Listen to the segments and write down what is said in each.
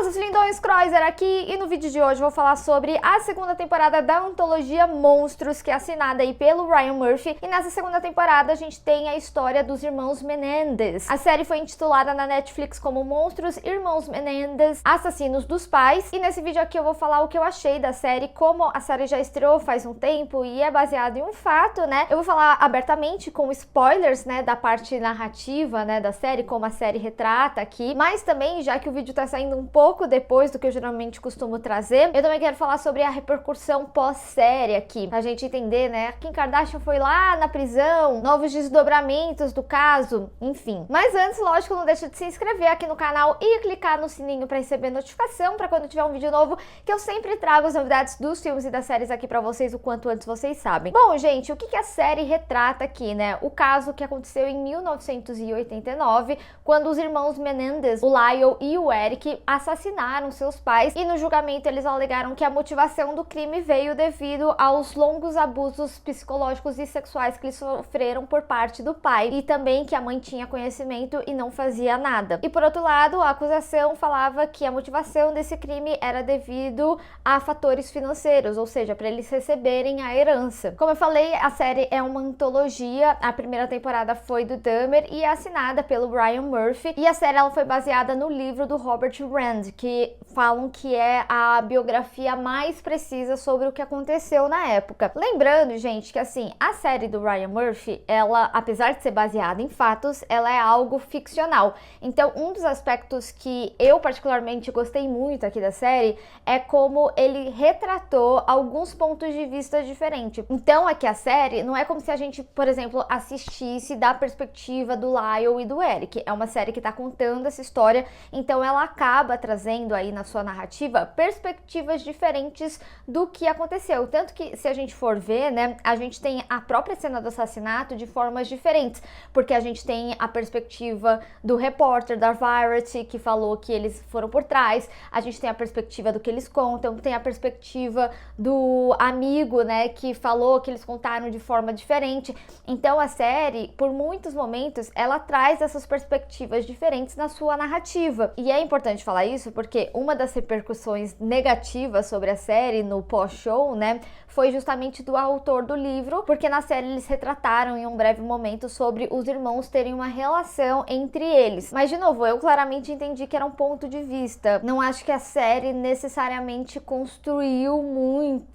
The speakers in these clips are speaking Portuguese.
Os lindões, Croiser aqui, e no vídeo de hoje eu vou falar sobre a segunda temporada da antologia Monstros, que é assinada aí pelo Ryan Murphy, e nessa segunda temporada a gente tem a história dos irmãos Menendez. A série foi intitulada na Netflix como Monstros Irmãos Menendez, Assassinos dos Pais, e nesse vídeo aqui eu vou falar o que eu achei da série, como a série já estreou faz um tempo e é baseada em um fato, né? Eu vou falar abertamente com spoilers, né, da parte narrativa, né, da série, como a série retrata aqui, mas também, já que o vídeo tá saindo um pouco depois do que eu geralmente costumo trazer, eu também quero falar sobre a repercussão pós-série aqui, pra gente entender, né, Kim Kardashian foi lá na prisão, novos desdobramentos do caso, enfim. Mas antes, lógico, não deixa de se inscrever aqui no canal e clicar no sininho pra receber notificação pra quando tiver um vídeo novo, que eu sempre trago as novidades dos filmes e das séries aqui pra vocês o quanto antes vocês sabem. Bom, gente, o que a série retrata aqui, né? O caso que aconteceu em 1989, quando os irmãos Menendez, o Lyle e o Eric, assassinaram seus pais, e no julgamento eles alegaram que a motivação do crime veio devido aos longos abusos psicológicos e sexuais que eles sofreram por parte do pai, e também que a mãe tinha conhecimento e não fazia nada. E por outro lado, a acusação falava que a motivação desse crime era devido a fatores financeiros, ou seja, para eles receberem a herança. Como eu falei, a série é uma antologia, a primeira temporada foi do Dahmer e é assinada pelo Ryan Murphy, e a série ela foi baseada no livro do Robert Rand, que falam que é a biografia mais precisa sobre o que aconteceu na época. Lembrando, gente, que assim, a série do Ryan Murphy, ela, apesar de ser baseada em fatos, ela é algo ficcional. Então, um dos aspectos que eu particularmente gostei muito aqui da série é como ele retratou alguns pontos de vista diferentes. Então, aqui a série não é como se a gente, por exemplo, assistisse da perspectiva do Lyle e do Eric. É uma série que tá contando essa história, então ela acaba trazendo aí na sua narrativa perspectivas diferentes do que aconteceu. Tanto que, se a gente for ver, né, a gente tem a própria cena do assassinato de formas diferentes, porque a gente tem a perspectiva do repórter da Variety, que falou que eles foram por trás, a gente tem a perspectiva do que eles contam, tem a perspectiva do amigo, né, que falou que eles contaram de forma diferente. Então a série, por muitos momentos, ela traz essas perspectivas diferentes na sua narrativa. E é importante falar isso porque uma das repercussões negativas sobre a série no pós-show, né, foi justamente do autor do livro, porque na série eles retrataram em um breve momento sobre os irmãos terem uma relação entre eles. Mas, de novo, eu claramente entendi que era um ponto de vista. Não acho que a série necessariamente construiu muito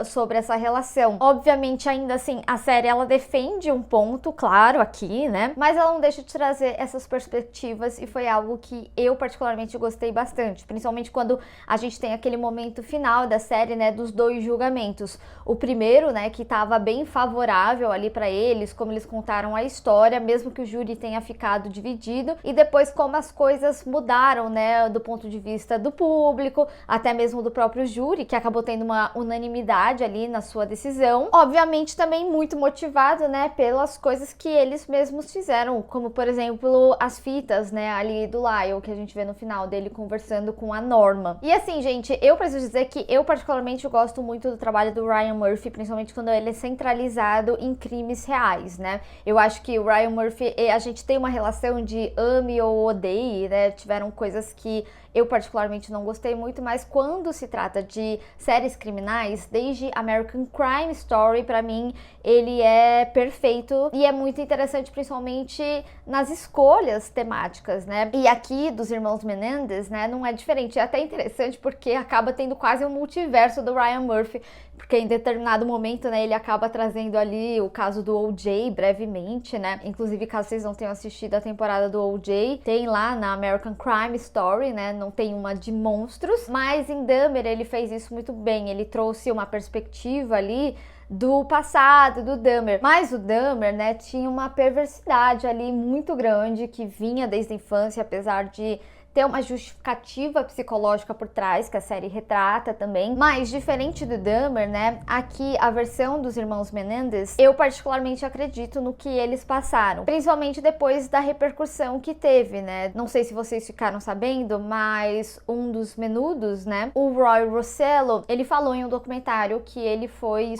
sobre essa relação. Obviamente, ainda assim, a série ela defende um ponto, claro, aqui, né? Mas ela não deixa de trazer essas perspectivas, e foi algo que eu particularmente gostei bastante, principalmente quando a gente tem aquele momento final da série, né, dos dois julgamentos. O primeiro, né, que estava bem favorável ali para eles, como eles contaram a história, mesmo que o júri tenha ficado dividido, e depois como as coisas mudaram, né, do ponto de vista do público, até mesmo do próprio júri, que acabou tendo uma unanimidade ali na sua decisão. Obviamente também muito motivado, né, pelas coisas que eles mesmos fizeram, como por exemplo as fitas, né, ali do Lyle, que a gente vê no final dele conversando com a Norma. E assim, gente, eu preciso dizer que eu particularmente gosto muito do trabalho do Ryan Murphy, principalmente quando ele é centralizado em crimes reais, né? Eu acho que o Ryan Murphy, a gente tem uma relação de ame ou odeie, né? Tiveram coisas que eu particularmente não gostei muito, mas quando se trata de séries criminais, desde American Crime Story, pra mim, ele é perfeito e é muito interessante, principalmente nas escolhas temáticas, né? E aqui, dos irmãos Menendez, né, não é diferente. É até interessante porque acaba tendo quase um multiverso do Ryan Murphy, porque em determinado momento, né, ele acaba trazendo ali o caso do O.J. brevemente, né? Inclusive, caso vocês não tenham assistido a temporada do O.J., tem lá na American Crime Story, né? Não tem uma de monstros, mas em Dahmer ele fez isso muito bem. Ele trouxe uma perspectiva ali do passado do Dahmer, mas o Dahmer, né, tinha uma perversidade ali muito grande que vinha desde a infância, apesar de ter uma justificativa psicológica por trás, que a série retrata também. Mas, diferente do Dahmer, né, aqui a versão dos irmãos Menendez, eu particularmente acredito no que eles passaram, principalmente depois da repercussão que teve, né. Não sei se vocês ficaram sabendo, mas um dos menudos, né, o Roy Rossello, ele falou em um documentário que ele foi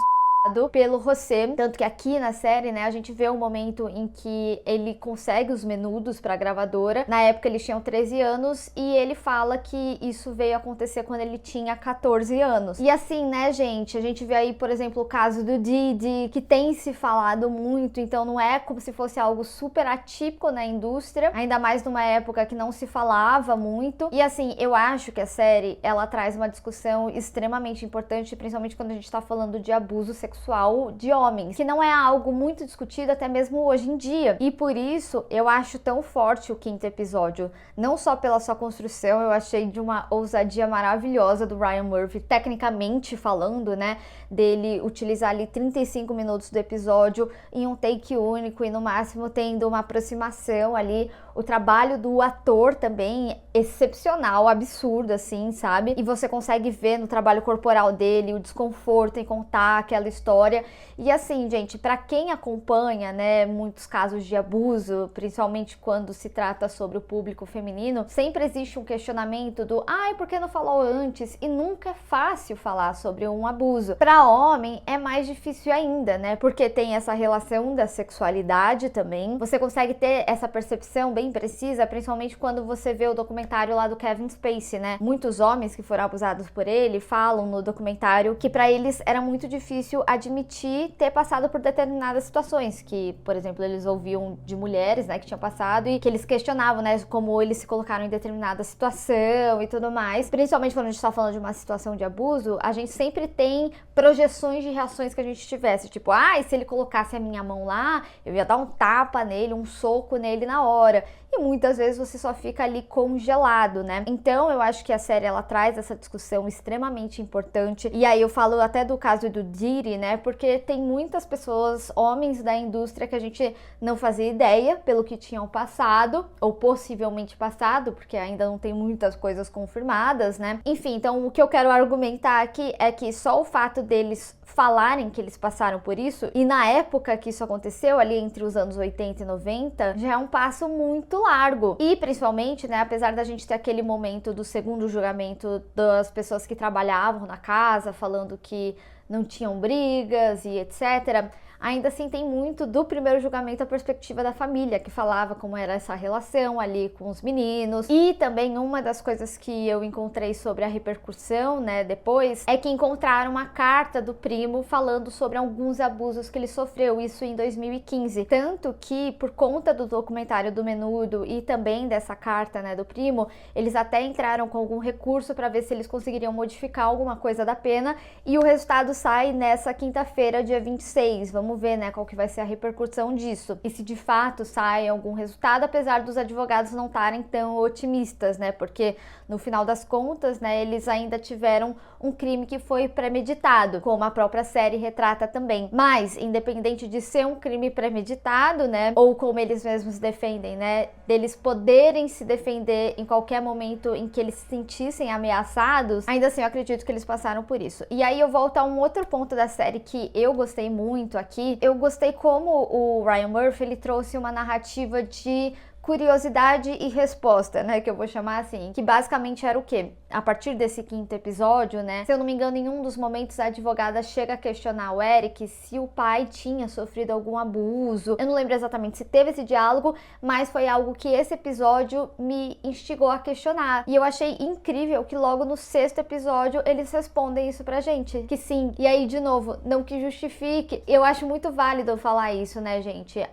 pelo José, tanto que aqui na série, né, a gente vê um momento em que ele consegue os menudos pra gravadora. Na época eles tinham 13 anos e ele fala que isso veio acontecer quando ele tinha 14 anos. E assim, né, gente, a gente vê aí, por exemplo, o caso do Didi, que tem se falado muito, então não é como se fosse algo super atípico na indústria, ainda mais numa época que não se falava muito. E assim, eu acho que a série, ela traz uma discussão extremamente importante, principalmente quando a gente tá falando de abuso sexual de homens, que não é algo muito discutido até mesmo hoje em dia. E por isso eu acho tão forte o 5º episódio, não só pela sua construção, eu achei de uma ousadia maravilhosa do Ryan Murphy, tecnicamente falando, né, dele utilizar ali 35 minutos do episódio em um take único e no máximo tendo uma aproximação ali. O trabalho do ator também excepcional, absurdo, assim, sabe? E você consegue ver no trabalho corporal dele o desconforto em contar aquela história. E assim, gente, pra quem acompanha, né, muitos casos de abuso, principalmente quando se trata sobre o público feminino, sempre existe um questionamento do ai, por que não falou antes? E nunca é fácil falar sobre um abuso. Pra homem é mais difícil ainda, né? Porque tem essa relação da sexualidade também. Você consegue ter essa percepção bem precisa, principalmente quando você vê o documentário lá do Kevin Spacey, né? Muitos homens que foram abusados por ele falam no documentário que pra eles era muito difícil admitir ter passado por determinadas situações, que, por exemplo, eles ouviam de mulheres, né, que tinham passado e que eles questionavam, né, como eles se colocaram em determinada situação e tudo mais. Principalmente quando a gente tá falando de uma situação de abuso, a gente sempre tem projeções de reações que a gente tivesse, tipo, e se ele colocasse a minha mão lá, eu ia dar um tapa nele, um soco nele na hora. E muitas vezes você só fica ali congelado, né? Então eu acho que a série, ela traz essa discussão extremamente importante. E aí eu falo até do caso do Diddy, né? Porque tem muitas pessoas, homens da indústria, que a gente não fazia ideia pelo que tinham passado, ou possivelmente passado, porque ainda não tem muitas coisas confirmadas, né? Enfim, então o que eu quero argumentar aqui é que só o fato deles falarem que eles passaram por isso, e na época que isso aconteceu, ali entre os anos 80 e 90, já é um passo muito largo. E principalmente, né, apesar da gente ter aquele momento do segundo julgamento das pessoas que trabalhavam na casa, falando que não tinham brigas e etc., ainda assim tem muito do primeiro julgamento a perspectiva da família, que falava como era essa relação ali com os meninos. E também uma das coisas que eu encontrei sobre a repercussão, né, depois, é que encontraram uma carta do primo falando sobre alguns abusos que ele sofreu, isso em 2015. Tanto que, por conta do documentário do Menudo e também dessa carta, né, do primo, eles até entraram com algum recurso para ver se eles conseguiriam modificar alguma coisa da pena, e o resultado sai nessa quinta-feira, dia 26. Vamos ver, né, qual que vai ser a repercussão disso. E se de fato sai algum resultado, apesar dos advogados não estarem tão otimistas, né, porque no final das contas, né, eles ainda tiveram um crime que foi premeditado, como a própria série retrata também. Mas, independente de ser um crime premeditado, né, ou como eles mesmos defendem, né, deles poderem se defender em qualquer momento em que eles se sentissem ameaçados, ainda assim eu acredito que eles passaram por isso. E aí eu volto a um outro ponto da série que eu gostei muito aqui. Eu gostei como o Ryan Murphy, ele trouxe uma narrativa de curiosidade e resposta, né, que eu vou chamar assim, que basicamente era o quê? A partir desse 5º episódio, né, se eu não me engano, em um dos momentos a advogada chega a questionar o Eric se o pai tinha sofrido algum abuso. Eu não lembro exatamente se teve esse diálogo, mas foi algo que esse episódio me instigou a questionar. E eu achei incrível que logo no 6º episódio eles respondem isso pra gente, que sim. E aí, de novo, não que justifique, eu acho muito válido falar isso, né, gente?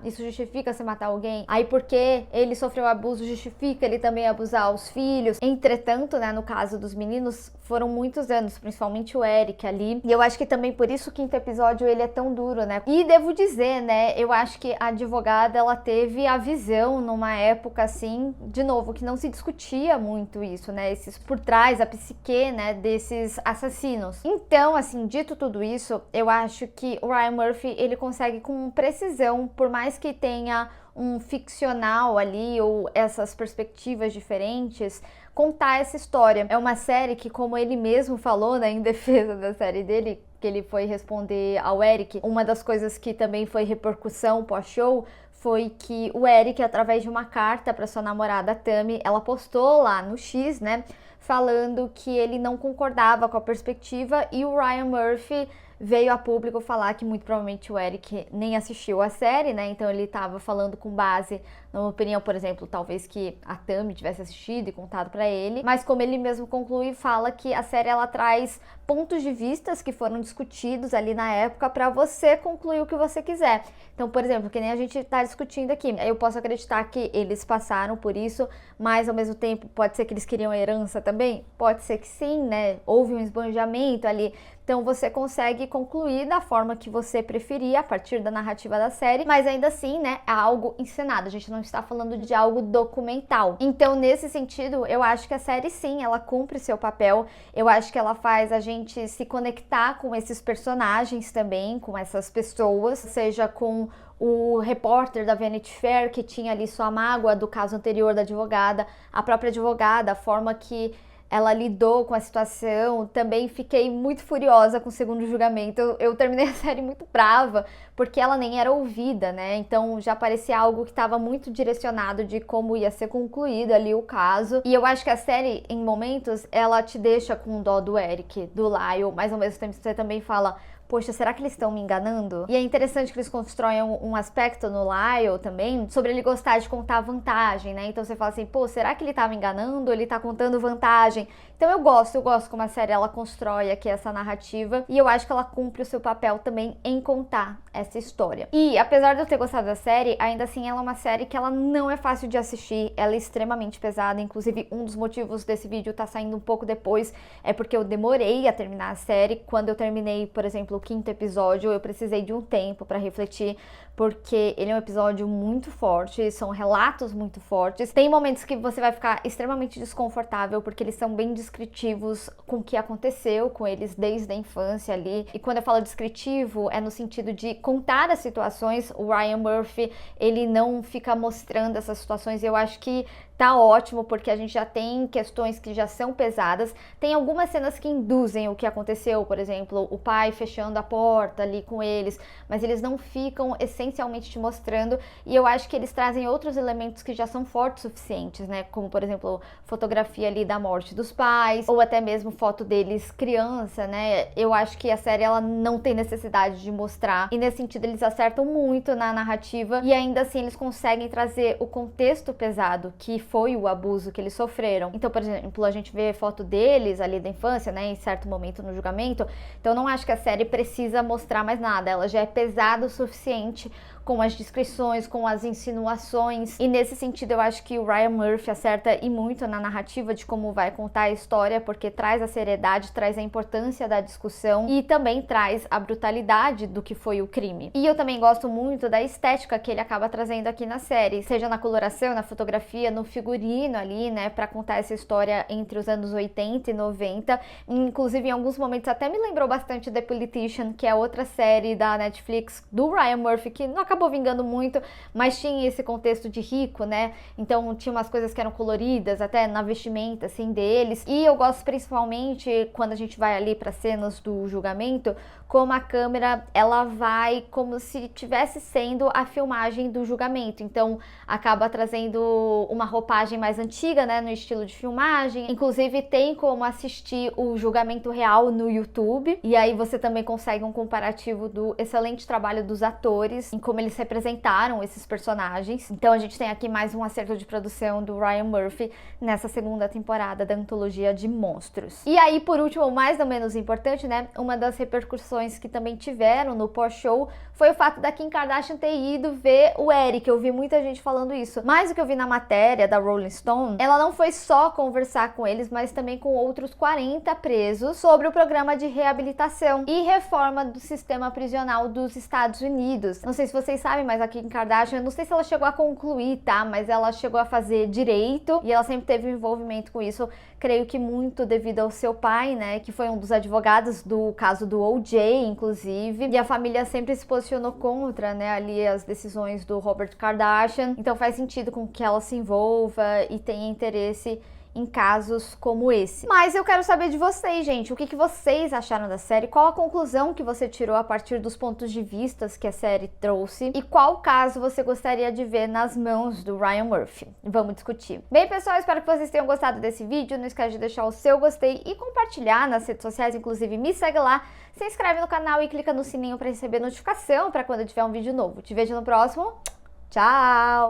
Isso justifica você matar alguém? Aí porque ele sofreu abuso, justifica ele também abusar os filhos. Entretanto, né, no caso dos meninos, foram muitos anos, principalmente o Eric ali. E eu acho que também por isso o 5º episódio ele é tão duro, né? E devo dizer, né, eu acho que a advogada, ela teve a visão numa época assim, de novo, que não se discutia muito isso, né? Esses por trás, a psique, né, desses assassinos. Então, assim, dito tudo isso, eu acho que o Ryan Murphy, ele consegue com precisão, por mais que tenha um ficcional ali, ou essas perspectivas diferentes, contar essa história. É uma série que, como ele mesmo falou, né, em defesa da série dele, que ele foi responder ao Eric, uma das coisas que também foi repercussão pós-show foi que o Eric, através de uma carta para sua namorada Tammy, ela postou lá no X, né, falando que ele não concordava com a perspectiva, e o Ryan Murphy veio a público falar que muito provavelmente o Eric nem assistiu a série, né? Então ele estava falando com base numa opinião, por exemplo, talvez que a Tammy tivesse assistido e contado pra ele. Mas como ele mesmo conclui, fala que a série ela traz pontos de vistas que foram discutidos ali na época pra você concluir o que você quiser. Então, por exemplo, que nem a gente tá discutindo aqui, eu posso acreditar que eles passaram por isso, mas ao mesmo tempo pode ser que eles queriam herança também? Pode ser que sim, né? Houve um esbanjamento ali. Então você consegue concluir da forma que você preferir a partir da narrativa da série, mas ainda assim, né, é algo encenado. A gente não está falando de algo documental. Então, nesse sentido, eu acho que a série sim, ela cumpre seu papel. Eu acho que ela faz a gente se conectar com esses personagens também, com essas pessoas, seja com o repórter da Vanity Fair que tinha ali sua mágoa do caso anterior da advogada, a própria advogada, a forma que ela lidou com a situação. Também fiquei muito furiosa com o segundo julgamento. Eu terminei a série muito brava, porque ela nem era ouvida, né? Então já parecia algo que estava muito direcionado de como ia ser concluído ali o caso. E eu acho que a série, em momentos, ela te deixa com dó do Eric, do Lyle, mas ao mesmo tempo você também fala: poxa, será que eles estão me enganando? E é interessante que eles constroem um aspecto no Lyle também, sobre ele gostar de contar vantagem, né? Então você fala assim, pô, será que ele tava enganando ou ele tá contando vantagem? Então eu gosto como a série ela constrói aqui essa narrativa, e eu acho que ela cumpre o seu papel também em contar essa história. E apesar de eu ter gostado da série, ainda assim ela é uma série que ela não é fácil de assistir, ela é extremamente pesada. Inclusive um dos motivos desse vídeo tá saindo um pouco depois é porque eu demorei a terminar a série. Quando eu terminei, por exemplo, o 5º episódio, eu precisei de um tempo para refletir, porque ele é um episódio muito forte, são relatos muito fortes. Tem momentos que você vai ficar extremamente desconfortável, porque eles são bem descritivos com o que aconteceu com eles desde a infância ali. E quando eu falo descritivo, é no sentido de contar as situações. O Ryan Murphy, ele não fica mostrando essas situações, e eu acho que tá ótimo, porque a gente já tem questões que já são pesadas. Tem algumas cenas que induzem o que aconteceu, por exemplo, o pai fechando a porta ali com eles, mas eles não ficam essencialmente te mostrando, e eu acho que eles trazem outros elementos que já são fortes o suficientes, né? Como, por exemplo, fotografia ali da morte dos pais, ou até mesmo foto deles criança, né? Eu acho que a série, ela não tem necessidade de mostrar, e nesse sentido eles acertam muito na narrativa, e ainda assim eles conseguem trazer o contexto pesado, que foi o abuso que eles sofreram. Então, por exemplo, a gente vê foto deles ali da infância, né, em certo momento no julgamento. Então, eu não acho que a série precisa mostrar mais nada, ela já é pesada o suficiente com as descrições, com as insinuações, e nesse sentido eu acho que o Ryan Murphy acerta e muito na narrativa de como vai contar a história, porque traz a seriedade, traz a importância da discussão e também traz a brutalidade do que foi o crime. E eu também gosto muito da estética que ele acaba trazendo aqui na série, seja na coloração, na fotografia, no figurino ali, né, pra contar essa história entre os anos 80 e 90, inclusive em alguns momentos até me lembrou bastante The Politician, que é outra série da Netflix do Ryan Murphy, que não acabou vingando muito, mas tinha esse contexto de rico, né, então tinha umas coisas que eram coloridas, até na vestimenta, assim, deles, e eu gosto principalmente quando a gente vai ali para cenas do julgamento, como a câmera, ela vai como se tivesse sendo a filmagem do julgamento, então acaba trazendo uma roupagem mais antiga, né, no estilo de filmagem. Inclusive tem como assistir o julgamento real no YouTube, e aí você também consegue um comparativo do excelente trabalho dos atores, em como eles representaram esses personagens. Então a gente tem aqui mais um acerto de produção do Ryan Murphy nessa segunda temporada da antologia de monstros. E aí, por último, mais ou menos importante, né, uma das repercussões que também tiveram no pós-show foi o fato da Kim Kardashian ter ido ver o Eric. Eu vi muita gente falando isso, mas o que eu vi na matéria da Rolling Stone, ela não foi só conversar com eles, mas também com outros 40 presos sobre o programa de reabilitação e reforma do sistema prisional dos Estados Unidos. Não sei se vocês sabem, mas a Kim Kardashian, não sei se ela chegou a concluir, tá? Mas ela chegou a fazer direito e ela sempre teve um envolvimento com isso, creio que muito devido ao seu pai, né? Que foi um dos advogados do caso do O.J., inclusive, e a família sempre se posicionou contra, né, ali as decisões do Robert Kardashian, então faz sentido com que ela se envolva e tenha interesse em casos como esse. Mas eu quero saber de vocês, gente, o que vocês acharam da série, qual a conclusão que você tirou a partir dos pontos de vista que a série trouxe e qual caso você gostaria de ver nas mãos do Ryan Murphy. Vamos discutir. Bem, pessoal, espero que vocês tenham gostado desse vídeo. Não esquece de deixar o seu gostei e compartilhar nas redes sociais, inclusive me segue lá, se inscreve no canal e clica no sininho para receber notificação para quando tiver um vídeo novo. Te vejo no próximo. Tchau!